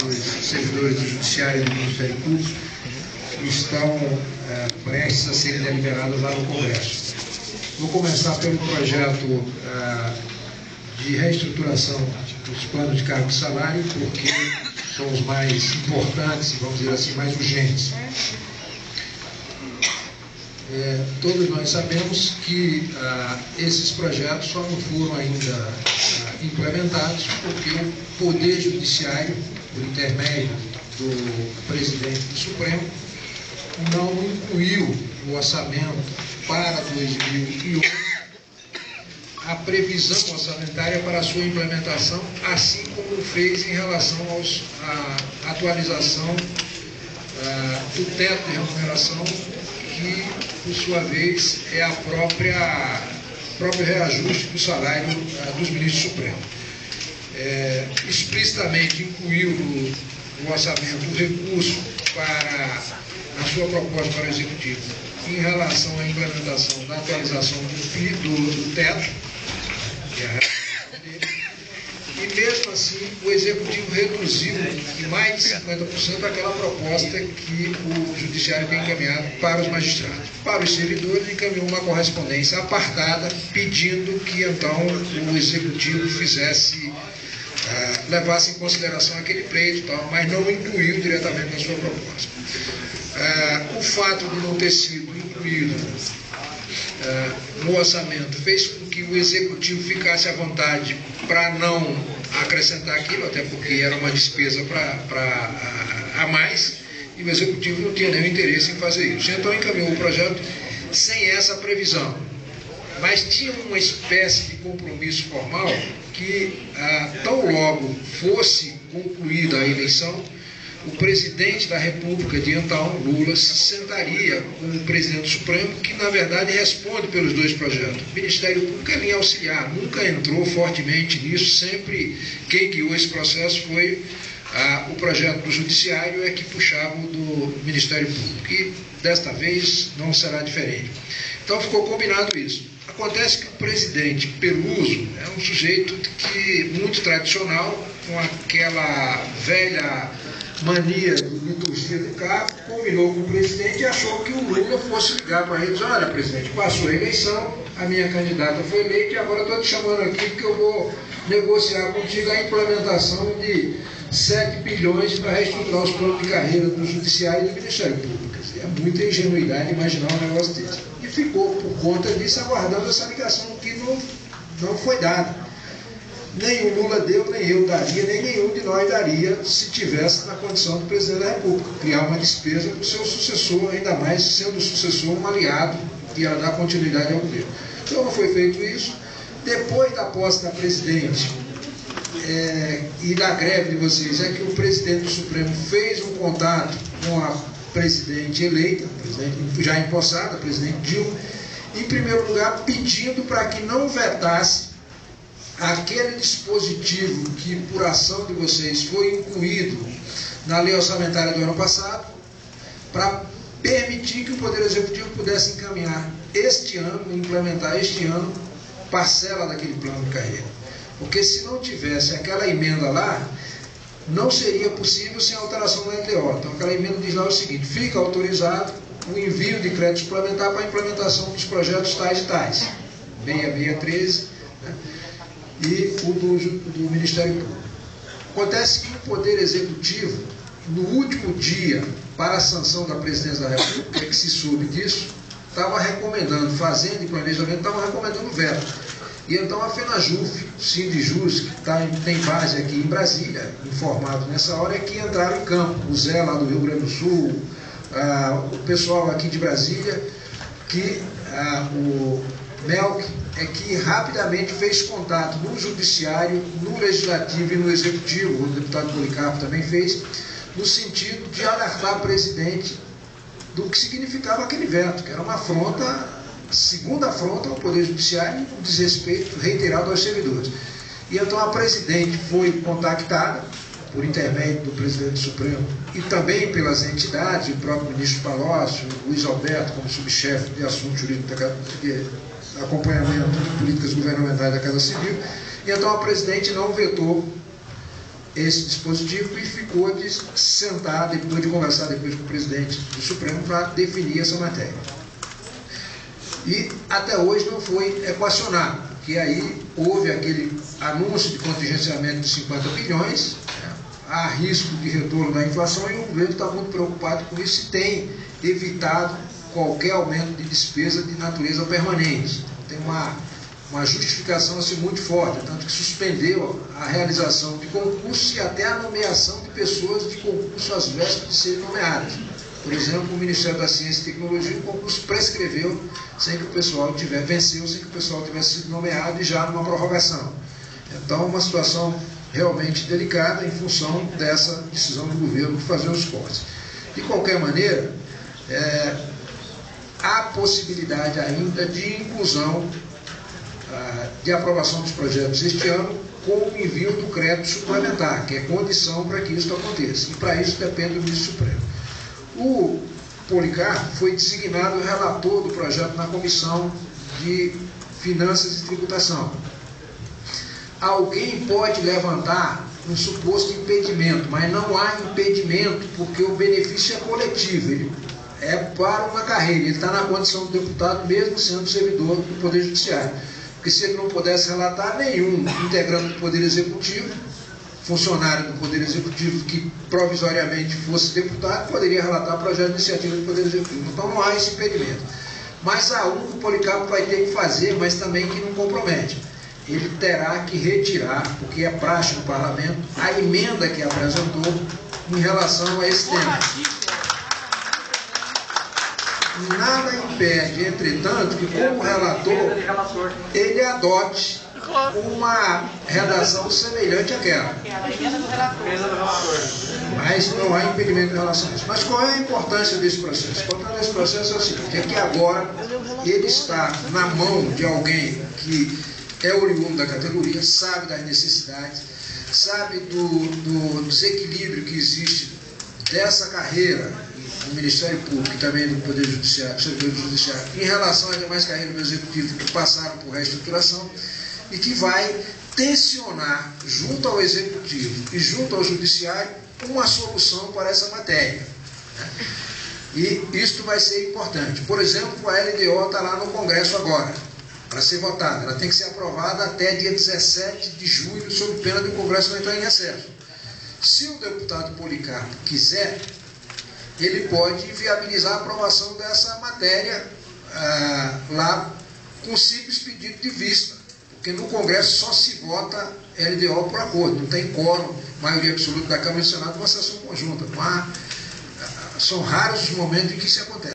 dos servidores do Judiciário e do Ministério Público estão prestes a serem deliberadas lá no Congresso. Vou começar pelo projeto de reestruturação dos planos de cargo e salário, porque são os mais importantes e, vamos dizer assim, mais urgentes. Todos nós sabemos que esses projetos só não foram ainda implementados porque o Poder Judiciário, por intermédio do presidente do Supremo, não incluiu no orçamento para 2011 a previsão orçamentária para a sua implementação, assim como fez em relação à atualização do teto de remuneração, que, por sua vez, é a próprio reajuste do salário dos ministros supremos. Explicitamente incluiu no orçamento o recurso na sua proposta para o Executivo em relação à implementação da atualização do teto, que é a reajuste dele, e mesmo assim o Executivo reduziu em mais de 50% aquela proposta que o Judiciário tem encaminhado para os magistrados. Para os servidores, encaminhou uma correspondência apartada pedindo que então o Executivo levasse em consideração aquele pleito e tal, mas não incluiu diretamente na sua proposta. O fato de não ter sido incluído no orçamento fez com que o Executivo ficasse à vontade para não acrescentar aquilo, até porque era uma despesa a mais, e o Executivo não tinha nenhum interesse em fazer isso. Então encaminhou o projeto sem essa previsão, mas tinha uma espécie de compromisso formal que, tão logo fosse concluída a eleição, o presidente da República de então, Lula, se sentaria com o presidente do Supremo, que na verdade responde pelos dois projetos. O Ministério Público é linha auxiliar, nunca entrou fortemente nisso, sempre quem guiou esse processo foi o projeto do Judiciário, que puxava o do Ministério Público, e desta vez não será diferente. Então ficou combinado isso. Acontece que o presidente Peluso é um sujeito muito tradicional, com aquela velha mania de liturgia de cargo, combinou com o presidente e achou que o Lula fosse ligar para ele e dizer: olha, presidente, passou a eleição, a minha candidata foi eleita e agora estou te chamando aqui porque eu vou negociar contigo a implementação de 7 bilhões para reestruturar os planos de carreira do Judiciário e do Ministério Público. É muita ingenuidade imaginar um negócio desse. E ficou, por conta disso, aguardando essa ligação que não foi dada. Nem o Lula deu, nem eu daria, nem nenhum de nós daria se tivesse na condição do presidente da República, criar uma despesa para o seu sucessor, ainda mais sendo o sucessor um aliado que ia dar continuidade ao governo. Então não foi feito isso. Depois da posse da presidente e da greve de vocês, que o presidente do Supremo fez um contato com a presidente eleita, já empossada, a presidente Dilma, em primeiro lugar pedindo para que não vetasse aquele dispositivo que, por ação de vocês, foi incluído na lei orçamentária do ano passado, para permitir que o Poder Executivo pudesse encaminhar este ano, implementar este ano, parcela daquele plano de carreira. Porque se não tivesse aquela emenda lá, não seria possível sem alteração da LDO. Então aquela emenda diz lá o seguinte: fica autorizado o envio de crédito suplementar para a implementação dos projetos tais e tais, 6613, né? E o do Ministério Público. Acontece que o Poder Executivo, no último dia para a sanção da Presidência da República, que se soube disso, estava recomendando, Fazenda e Planejamento estavam recomendando o veto. E então a FENAJUF, o Sindijus, que tem base aqui em Brasília, informado nessa hora, é que entraram em campo. O Zé lá do Rio Grande do Sul, o pessoal aqui de Brasília, o Melk, que rapidamente fez contato no Judiciário, no Legislativo e no Executivo, o deputado Policarpo também fez, no sentido de alertar o presidente do que significava aquele veto, que era uma afronta, segunda afronta ao Poder Judiciário, um desrespeito reiterado aos servidores. E então a presidente foi contactada, por intermédio do presidente do Supremo, e também pelas entidades, o próprio ministro Palocci, o Luiz Alberto, como subchefe de assuntos jurídicos de acompanhamento de políticas governamentais da Casa Civil, e então a presidente não vetou esse dispositivo e ficou de sentar, depois de conversar depois com o presidente do Supremo para definir essa matéria. E até hoje não foi equacionado, porque aí houve aquele anúncio de contingenciamento de 50 bilhões, há risco de retorno da inflação e o governo está muito preocupado com isso e tem evitado qualquer aumento de despesa de natureza permanente. Tem uma justificação assim, muito forte, tanto que suspendeu a realização de concursos e até a nomeação de pessoas de concurso às vésperas de serem nomeadas. Por exemplo, o Ministério da Ciência e Tecnologia, o concurso prescreveu sem que o pessoal venceu sem que o pessoal tivesse sido nomeado e já numa prorrogação. Então, uma situação realmente delicada em função dessa decisão do governo de fazer os cortes. De qualquer maneira, há possibilidade ainda de inclusão, de aprovação dos projetos este ano, com o envio do crédito suplementar, que é condição para que isso aconteça. E para isso depende do ministro Supremo. O Policarpo foi designado relator do projeto na Comissão de Finanças e Tributação. Alguém pode levantar um suposto impedimento, mas não há impedimento porque o benefício é coletivo, ele é para uma carreira, ele está na condição do deputado mesmo sendo servidor do Poder Judiciário. Porque se ele não pudesse relatar, nenhum integrante do Poder Executivo, funcionário do Poder Executivo que provisoriamente fosse deputado, poderia relatar projeto de iniciativa do Poder Executivo. Então não há esse impedimento. Mas há um que o Policarpo vai ter que fazer, mas também que não compromete. Ele terá que retirar, porque é praxe no Parlamento, a emenda que apresentou em relação a esse tema. Nada impede, entretanto, que como relator, ele adote uma redação semelhante àquela. Mas não há impedimento em relação a isso. Mas qual é a importância desse processo? A importância desse processo é o seguinte, é que agora ele está na mão de alguém que é oriundo da categoria, sabe das necessidades, sabe do desequilíbrio que existe dessa carreira no Ministério Público e também no Poder Judiciário, em relação às demais carreiras do Executivo que passaram por reestruturação e que vai tensionar junto ao Executivo e junto ao Judiciário uma solução para essa matéria. E isto vai ser importante. Por exemplo, a LDO está lá no Congresso agora, para ser votada. Ela tem que ser aprovada até dia 17 de julho, sob pena de o Congresso não entrar em recesso. Se o deputado Policarpo quiser, ele pode viabilizar a aprovação dessa matéria lá com simples pedido de vista, porque no Congresso só se vota LDO por acordo, não tem quórum, maioria absoluta da Câmara e do Senado, uma sessão conjunta. São raros os momentos em que isso acontece.